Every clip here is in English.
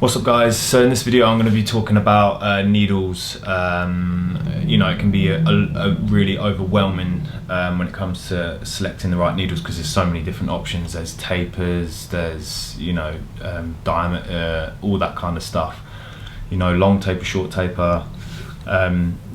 What's up guys? So in this video I'm going to be talking about needles. You know, it can be a really overwhelming when it comes to selecting the right needles because there's so many different options. There's tapers, there's, you know, diameter, all that kind of stuff. You know, long taper, short taper.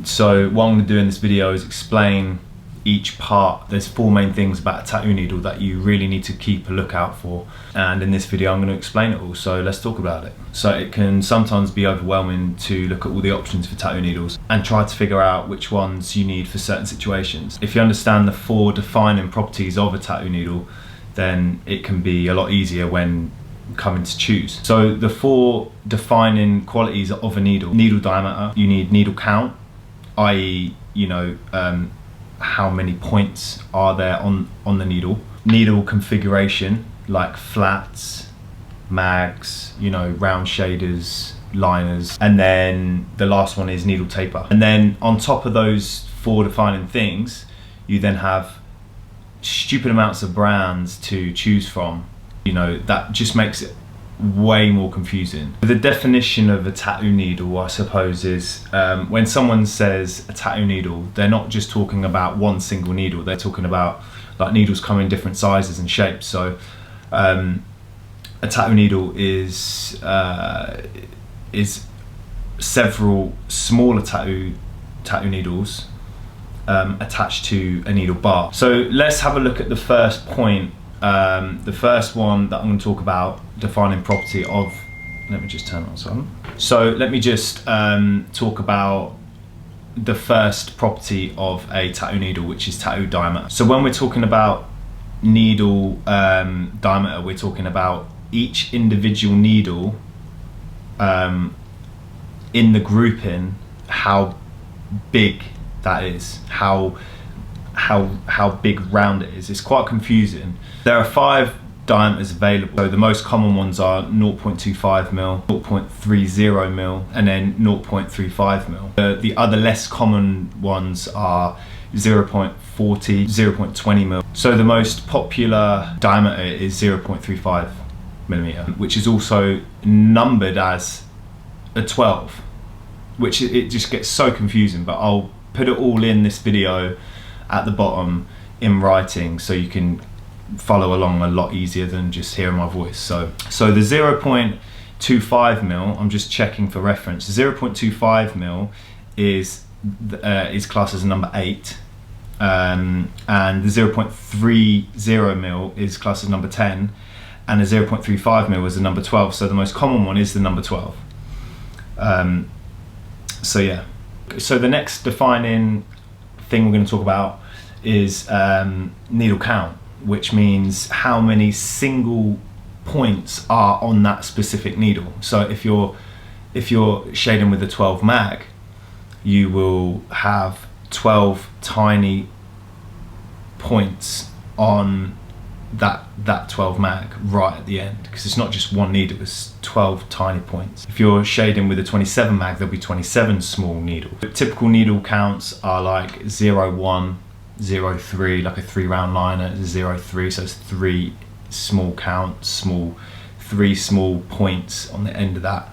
So what I'm going to do in this video is explain each part. There's four main things about a tattoo needle that you really need to keep a lookout for, and in this video I'm going to explain it all, so let's talk about it. So it can sometimes be overwhelming to look at all the options for tattoo needles and try to figure out which ones you need for certain situations. If you understand the four defining properties of a tattoo needle, then it can be a lot easier when coming to choose. So the four defining qualities of a needle: needle diameter, you need needle count, i.e. you know, how many points are there on the needle. Needle configuration, like flats, mags, you know, round shaders, liners. And then the last one is needle taper. And then on top of those four defining things, you then have stupid amounts of brands to choose from. You know, that just makes it way more confusing. The definition of a tattoo needle, I suppose, is when someone says a tattoo needle, they're not just talking about one single needle, they're talking about like needles come in different sizes and shapes. So a tattoo needle is several smaller tattoo needles attached to a needle bar. So let's have a look at the first point. The first one that I'm going to talk about, defining property of, let me just turn on some. So let me just talk about the first property of a tattoo needle, which is tattoo diameter. So when we're talking about needle diameter, we're talking about each individual needle in the grouping, how big that is, how big round it is. It's quite confusing. There are 5 diameters available. So the most common ones are 0.25mm, 0.30mm, and then 0.35mm. The other less common ones are 0.40, 0.20mm. So the most popular diameter is 0.35mm, which is also numbered as a 12, which it just gets so confusing, but I'll put it all in this video at the bottom in writing so you can follow along a lot easier than just hearing my voice. So the 0.25mm, I'm just checking for reference, 0.25mm is classed as a number 8, and the 0.30mm is classed as number 10, and the 0.35mm is the number 12. So the most common one is the number 12. So yeah, so the next defining thing we're going to talk about is needle count, which means how many single points are on that specific needle. So if you're shading with a 12 mag, you will have 12 tiny points on that 12 mag right at the end, because it's not just one needle, it's 12 tiny points. If you're shading with a 27 mag, there'll be 27 small needles. Typical needle counts are like 0, 1, 0, 3, like a 3 round liner, 0, 3, so it's 3 small counts, 3 small points on the end of that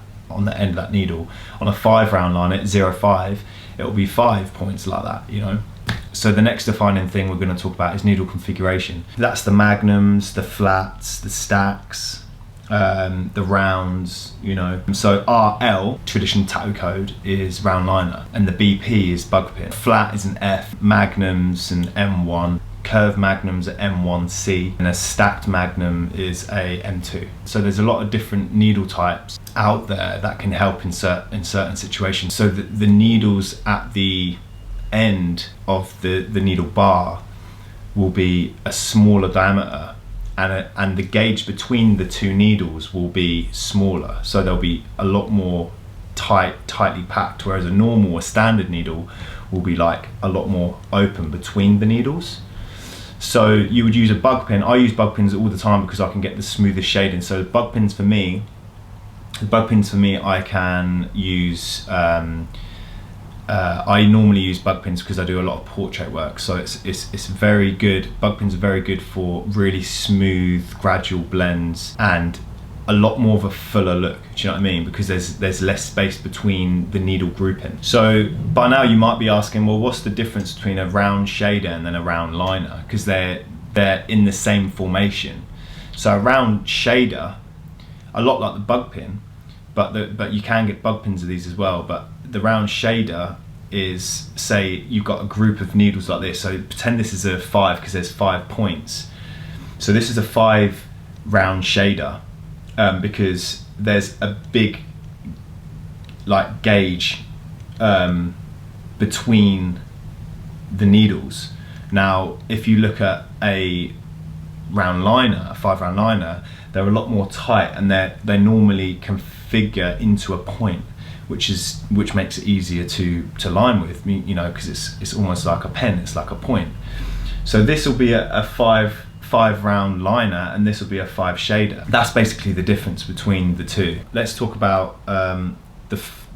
needle. On a 5 round liner, 0, 5, it'll be 5 points like that, you know. So the next defining thing we're going to talk about is needle configuration. That's the magnums, the flats, the stacks, the rounds, you know. So RL, traditional tattoo code, is round liner, and the BP is bug pin. Flat is an F, magnums an M1, curved magnums are M1C, and a stacked magnum is a M2. So there's a lot of different needle types out there that can help in certain situations. So the needles at the end of the needle bar will be a smaller diameter, and the gauge between the two needles will be smaller, so they'll be a lot more tightly packed, whereas a standard needle will be like a lot more open between the needles. So you would use a bug pin. I use bug pins all the time because I can get the smoothest shading. So bug pins for me I can use I normally use bug pins because I do a lot of portrait work, so it's very good. Bug pins are very good for really smooth, gradual blends, and a lot more of a fuller look. Do you know what I mean? Because there's less space between the needle grouping. So by now you might be asking, well, what's the difference between a round shader and then a round liner? Because they're in the same formation. So a round shader, a lot like the bug pin, but you can get bug pins of these as well. But the round shader is, say you've got a group of needles like this. So pretend this is a 5 because there's 5 points. So this is a 5 round shader because there's a big like gauge between the needles. Now if you look at a round liner, a 5 round liner, they're a lot more tight, and they normally configure into a point, which makes it easier to line with, you know, because it's almost like a pen, it's like a point. So this will be a 5 round liner, and this will be a 5 shader. That's basically the difference between the two. Let's talk about the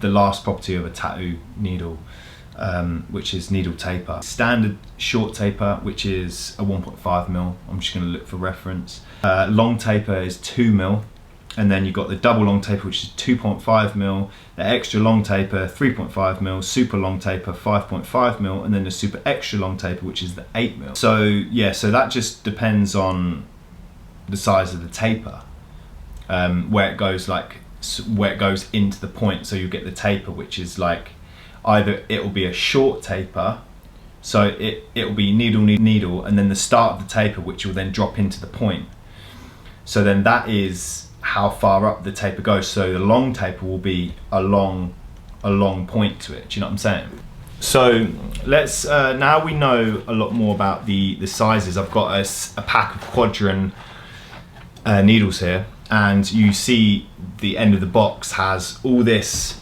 last property of a tattoo needle, which is needle taper. Standard short taper, which is a 1.5mm. I'm just going to look for reference. Long taper is 2mm, and then you've got the double long taper, which is 2.5mm, the extra long taper 3.5mm, super long taper 5.5mm, and then the super extra long taper, which is the 8mm. So yeah, so that just depends on the size of the taper, where it goes into the point. So you get the taper, which is like, either it will be a short taper, so it will be needle, and then the start of the taper, which will then drop into the point. So then that is how far up the taper goes. So the long taper will be a long point to it. Do you know what I'm saying? So let's now we know a lot more about the sizes. I've got a pack of Quadron needles here, and you see the end of the box has all this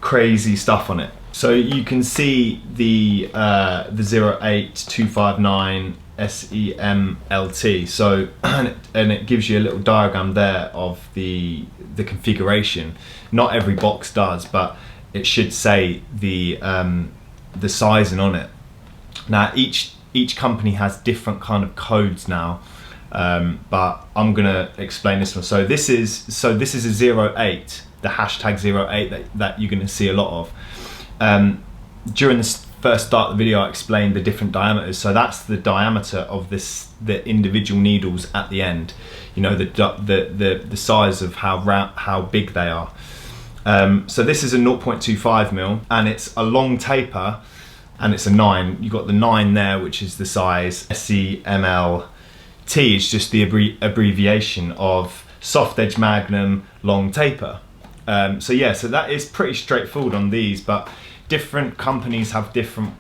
crazy stuff on it. So you can see the 08259 SEMLT. So and it gives you a little diagram there of the configuration. Not every box does, but it should say the sizing on it. Now each company has different kind of codes now, but I'm gonna explain this one. So this is a 08, the hashtag 08 that you're gonna see a lot of. During the first start of the video, I explained the different diameters. So that's the diameter of the individual needles at the end. You know, the size of how big they are. So this is a 0.25mm, and it's a long taper, and it's a 9. You've got the 9 there, which is the size. SEMLT is just the abbreviation of soft edge magnum long taper. So yeah, so that is pretty straightforward on these, but different companies have different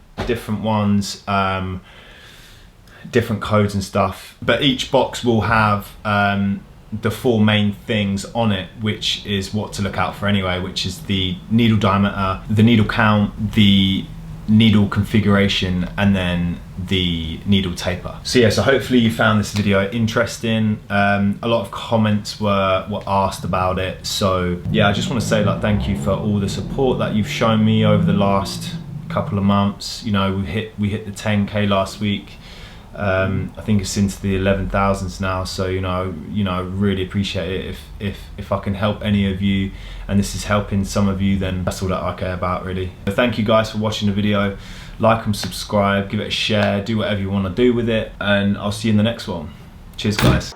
ones, different codes and stuff. But each box will have the 4 main things on it, which is what to look out for anyway, which is the needle diameter, the needle count, the needle configuration, and then the needle taper. So yeah, so hopefully you found this video interesting. A lot of comments were asked about it, so yeah, I just want to say like thank you for all the support that you've shown me over the last couple of months. You know, we hit the 10K last week. I think it's into the 11,000s now, so you know, really appreciate it. If I can help any of you, and this is helping some of you, then that's all that I care about, really. So thank you guys for watching the video. Like and subscribe, give it a share, do whatever you want to do with it, and I'll see you in the next one. Cheers guys.